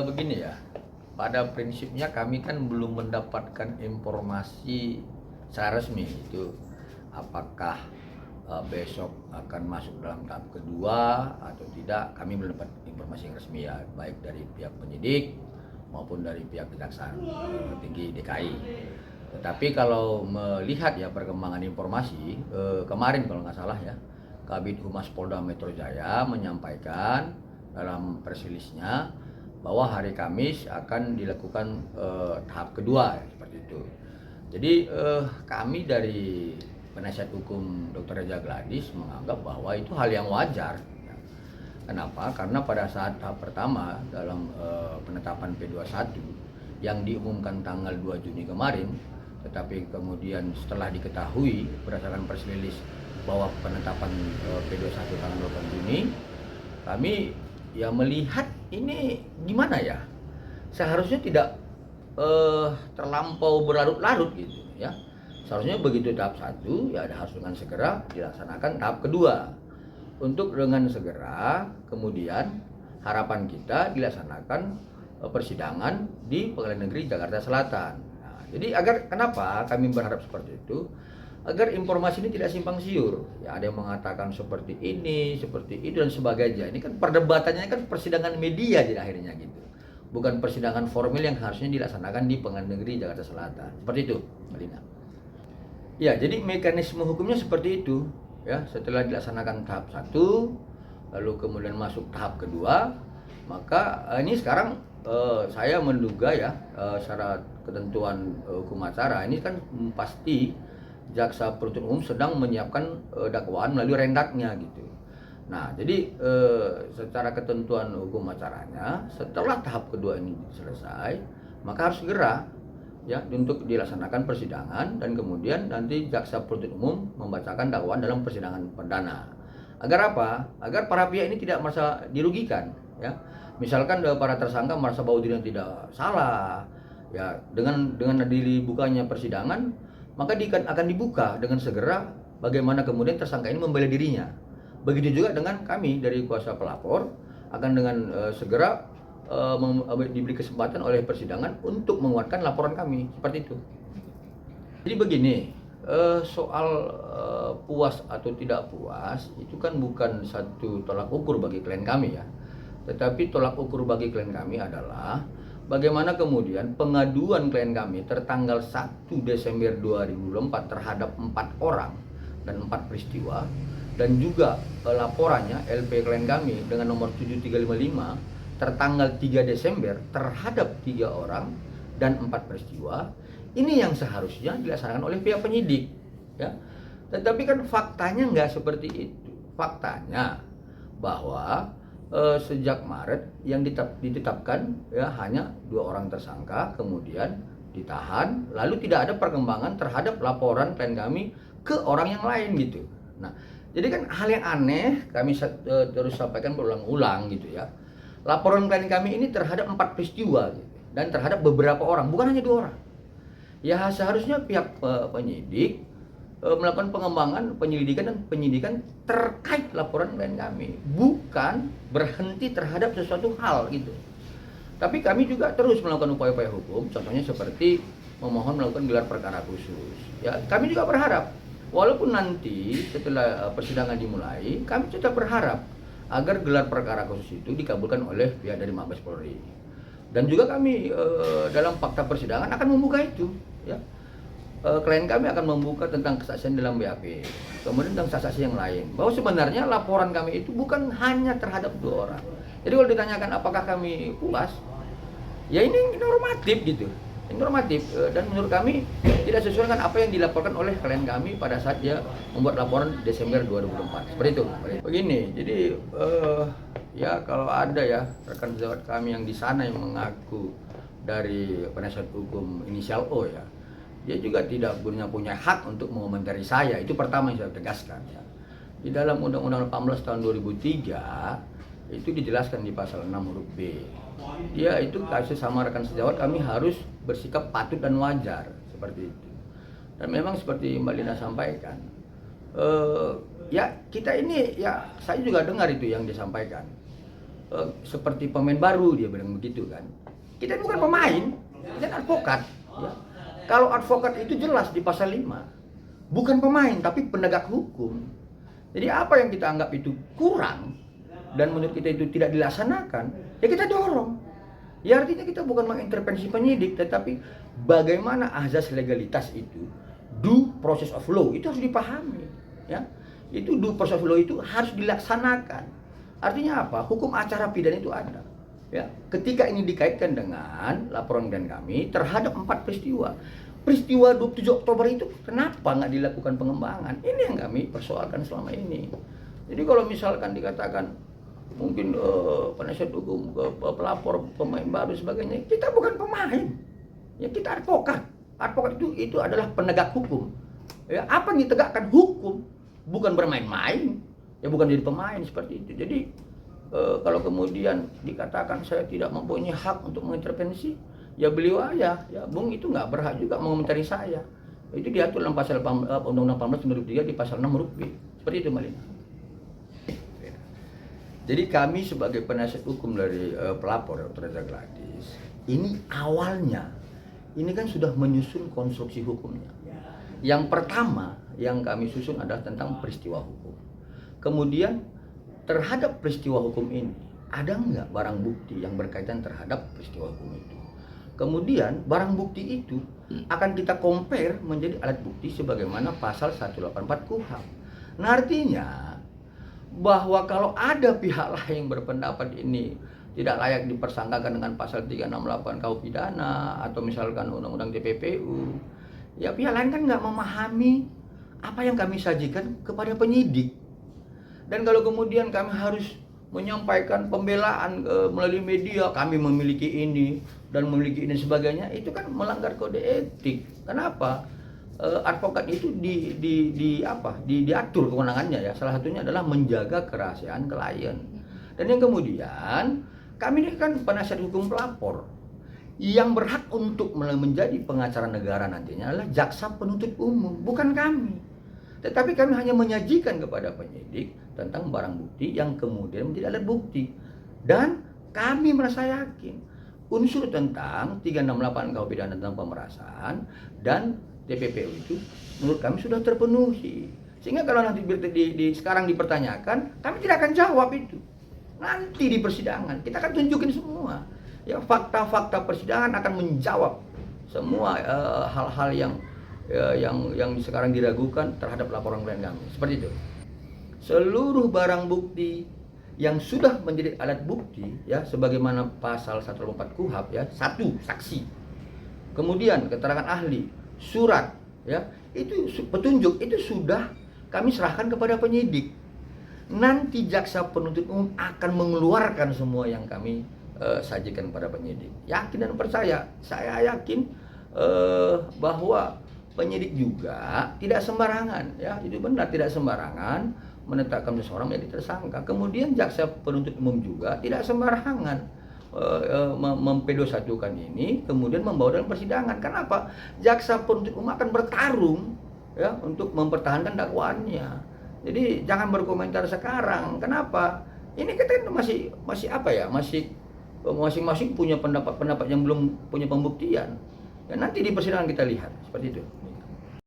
Begini ya, pada prinsipnya kami kan belum mendapatkan informasi secara resmi itu apakah besok akan masuk dalam tahap kedua atau tidak. Kami belum dapat informasi yang resmi ya, baik dari pihak penyidik maupun dari pihak Kejaksaan Tinggi DKI. Tetapi kalau melihat ya perkembangan informasi kemarin kalau nggak salah ya, Kabid Humas Polda Metro Jaya menyampaikan dalam press release-nya bahwa hari Kamis akan dilakukan tahap kedua seperti itu. Jadi kami dari penasihat hukum Dr. Reza Gladys menganggap bahwa itu hal yang wajar. Kenapa? Karena pada saat tahap pertama dalam penetapan P21 yang diumumkan tanggal 2 Juni kemarin, tetapi kemudian setelah diketahui berdasarkan press release bahwa penetapan P21 tanggal 8 Juni, kami ya melihat ini gimana ya, seharusnya tidak terlampau berlarut-larut gitu ya. Seharusnya begitu tahap 1 ya harus dengan segera dilaksanakan tahap kedua. Untuk dengan segera kemudian harapan kita dilaksanakan persidangan di Pengadilan Negeri Jakarta Selatan. Nah, jadi kenapa kami berharap seperti itu? Agar informasi ini tidak simpang siur. Ya, ada yang mengatakan seperti ini, seperti itu dan sebagainya. Ini kan perdebatannya kan persidangan media di akhirnya gitu. Bukan persidangan formal yang harusnya dilaksanakan di Pengadilan Negeri Jakarta Selatan. Seperti itu, Melina. Ya, jadi mekanisme hukumnya seperti itu. Ya, setelah dilaksanakan tahap 1, lalu kemudian masuk tahap kedua, maka ini sekarang saya menduga ya secara ketentuan hukum acara ini kan pasti jaksa penuntut umum sedang menyiapkan dakwaan melalui rendaknya gitu. Nah, jadi secara ketentuan hukum acaranya setelah tahap kedua ini selesai, maka harus segera ya untuk dilaksanakan persidangan dan kemudian nanti jaksa penuntut umum membacakan dakwaan dalam persidangan perdana. Agar apa? Agar para pihak ini tidak merasa dirugikan ya. Misalkan para tersangka merasa bahwa dirinya tidak salah ya, dengan dibukanya persidangan maka akan dibuka dengan segera bagaimana kemudian tersangka ini membela dirinya. Begitu juga dengan kami dari kuasa pelapor akan dengan segera diberi kesempatan oleh persidangan untuk menguatkan laporan kami seperti itu. Jadi begini, soal puas atau tidak puas itu kan bukan satu tolak ukur bagi klien kami ya. Tetapi tolak ukur bagi klien kami adalah bagaimana kemudian pengaduan klien kami tertanggal 1 Desember 2024 terhadap 4 orang dan 4 peristiwa, dan juga laporannya LP klien kami dengan nomor 7355 tertanggal 3 Desember terhadap 3 orang dan 4 peristiwa, ini yang seharusnya dilaksanakan oleh pihak penyidik ya. Tetapi kan faktanya nggak seperti itu. Faktanya bahwa sejak Maret yang ditetapkan ya hanya 2 orang tersangka, kemudian ditahan, lalu tidak ada perkembangan terhadap laporan klien kami ke orang yang lain gitu. Nah, jadi kan hal yang aneh kami terus sampaikan berulang-ulang gitu ya. Laporan klien kami ini terhadap 4 peristiwa gitu, dan terhadap beberapa orang, bukan hanya 2 orang. Ya seharusnya pihak penyidik melakukan pengembangan, penyelidikan dan penyidikan terkait laporan klien kami, bukan berhenti terhadap sesuatu hal gitu. Tapi kami juga terus melakukan upaya-upaya hukum, contohnya seperti memohon melakukan gelar perkara khusus. Ya, kami juga berharap, walaupun nanti setelah persidangan dimulai, kami tetap berharap agar gelar perkara khusus itu dikabulkan oleh pihak dari Mabes Polri. Dan juga kami dalam fakta persidangan akan membuka itu, ya. Klien kami akan membuka tentang kesaksian dalam BAP, kemudian tentang saksi yang lain, bahwa sebenarnya laporan kami itu bukan hanya terhadap 2 orang. Jadi kalau ditanyakan apakah kami puas, ya ini normatif gitu, ini normatif, dan menurut kami tidak sesuai dengan apa yang dilaporkan oleh klien kami pada saat dia membuat laporan Desember 2024. Seperti itu. Begini, jadi ya kalau ada ya rekan sejawat kami yang di sana yang mengaku dari penasihat hukum inisial O ya, dia juga tidak punya hak untuk mengomentari saya. Itu pertama yang saya tegaskan ya. Di dalam Undang-Undang 18 tahun 2003 itu dijelaskan di pasal 6 huruf B. Dia itu kasus sama rekan sejawat kami harus bersikap patut dan wajar seperti itu. Dan memang seperti Mbak Lina sampaikan, ya kita ini ya saya juga dengar itu yang disampaikan. seperti pemain baru, dia bilang begitu kan. Kita bukan pemain, kita advokat. Ya. Kalau advokat itu jelas di pasal 5, bukan pemain tapi penegak hukum. Jadi apa yang kita anggap itu kurang dan menurut kita itu tidak dilaksanakan, ya kita dorong. Ya artinya kita bukan mengintervensi penyidik, tetapi bagaimana azas legalitas itu, due process of law itu harus dipahami. Ya, itu due process of law itu harus dilaksanakan. Artinya apa? Hukum acara pidana itu ada. Ya, ketika ini dikaitkan dengan laporan dan kami terhadap 4 peristiwa. Peristiwa 27 Oktober itu kenapa nggak dilakukan pengembangan? Ini yang kami persoalkan selama ini. Jadi kalau misalkan dikatakan mungkin penasihat hukum, pelapor, pemain baru sebagainya, kita bukan pemain. Ya kita advokat. Advokat itu adalah penegak hukum. Ya, apa yang ditegakkan hukum, bukan bermain-main. Ya bukan jadi pemain seperti itu. Jadi kalau kemudian dikatakan saya tidak mempunyai hak untuk mengintervensi, ya beliau aja, ya Bung itu nggak berhak juga mengomentari saya. Itu diatur dalam pasal Undang-Undang 18 huruf 3 di pasal 6 huruf B. Seperti itu Malina. Jadi kami sebagai penasihat hukum dari pelapor Dr. Reza Gladys, ini awalnya, ini kan sudah menyusun konstruksi hukumnya. Yang pertama yang kami susun adalah tentang peristiwa hukum. Kemudian terhadap peristiwa hukum ini, ada nggak barang bukti yang berkaitan terhadap peristiwa hukum itu? Kemudian barang bukti itu akan kita compare menjadi alat bukti sebagaimana pasal 184 KUHP. Nah artinya bahwa kalau ada pihak lain yang berpendapat ini tidak layak dipersangkakan dengan pasal 368 KUH pidana atau misalkan undang-undang TPPU, ya pihak lain kan nggak memahami apa yang kami sajikan kepada penyidik. Dan kalau kemudian kami harus menyampaikan pembelaan melalui media, kami memiliki ini dan memiliki ini sebagainya, itu kan melanggar kode etik. Kenapa? Advokat itu diatur kewenangannya ya. Salah satunya adalah menjaga kerahasiaan klien. Dan yang kemudian kami ini kan penasihat hukum pelapor. Yang berhak untuk menjadi pengacara negara nantinya adalah jaksa penuntut umum, bukan kami. Tetapi kami hanya menyajikan kepada penyidik tentang barang bukti yang kemudian menjadi alat bukti. Dan kami merasa yakin unsur tentang 368 KUH pidana tentang pemerasan dan TPPU itu menurut kami sudah terpenuhi. Sehingga kalau nanti sekarang dipertanyakan, kami tidak akan jawab itu. Nanti di persidangan kita akan tunjukin semua. Ya fakta-fakta persidangan akan menjawab semua hal-hal yang sekarang diragukan terhadap laporan klien kami. Seperti itu. Seluruh barang bukti yang sudah menjadi alat bukti ya sebagaimana pasal 184 KUHP ya, 1 saksi. Kemudian keterangan ahli, surat ya, itu petunjuk itu sudah kami serahkan kepada penyidik. Nanti jaksa penuntut umum akan mengeluarkan semua yang kami sajikan kepada penyidik. Yakin dan percaya, saya yakin bahwa penyidik juga tidak sembarangan ya, itu benar tidak sembarangan menetapkan seseorang menjadi tersangka. Kemudian jaksa penuntut umum juga tidak sembarangan mempedo-satukan ini kemudian membawa dalam persidangan. Kenapa? Jaksa penuntut umum akan bertarung ya untuk mempertahankan dakwaannya. Jadi jangan berkomentar sekarang. Kenapa? Ini kita masih apa ya? Masing-masing punya pendapat yang belum punya pembuktian. Ya nanti di persidangan kita lihat seperti itu.